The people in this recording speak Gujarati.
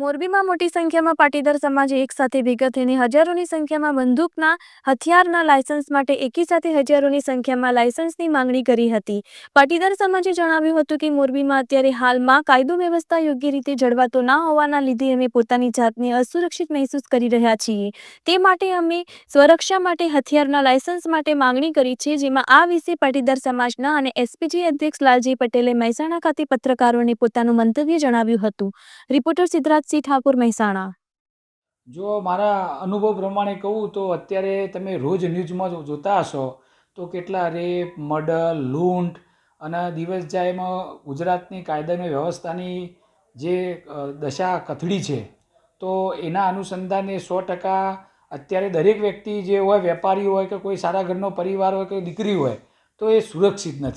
મોરબીમાં મોટી સંખ્યામાં પાટીદાર સમાજે એકસાથે ભેગા થઈને હજારોની સંખ્યામાં બંદૂકના હથિયારના લાયસન્સ માટે એકી સાથે હજારોની સંખ્યામાં લાયસન્સની માંગણી કરી હતી। પાટીદાર સમાજે જણાવ્યું હતું કે મોરબીમાં અત્યારે હાલમાં કાયદો વ્યવસ્થા યોગ્ય રીતે જળવાતો ના હોવાના લીધે અમે પોતાની જાતને અસુરક્ષિત મહેસૂસ કરી રહ્યા છીએ। તે માટે અમે સ્વરક્ષા માટે હથિયારના લાયસન્સ માટે માંગણી કરી છે, જેમાં આ વિશે પાટીદાર સમાજના અને એસપીજી અધ્યક્ષ લાલજી પટેલે મહેસાણા ખાતે પત્રકારોને પોતાનું મંતવ્ય જણાવ્યું હતું। રિપોર્ટર સિદ્ધરાજ ઠાકોર, મહેસાણા। જો મારા અનુભવ પ્રમાણે કહું તો અત્યારે તમે રોજ ન્યૂઝમાં જોતા હશો તો કેટલા રેપ, મર્ડર, લૂંટ અને દિવસ જાય એમાં ગુજરાતની કાયદાની વ્યવસ્થાની જે દશા કથળી છે, તો એના અનુસંધાને 100% અત્યારે દરેક વ્યક્તિ જે હોય, વેપારી હોય કે કોઈ સારા ઘરનો પરિવાર હોય કે દીકરી હોય, તો એ સુરક્ષિત નથી।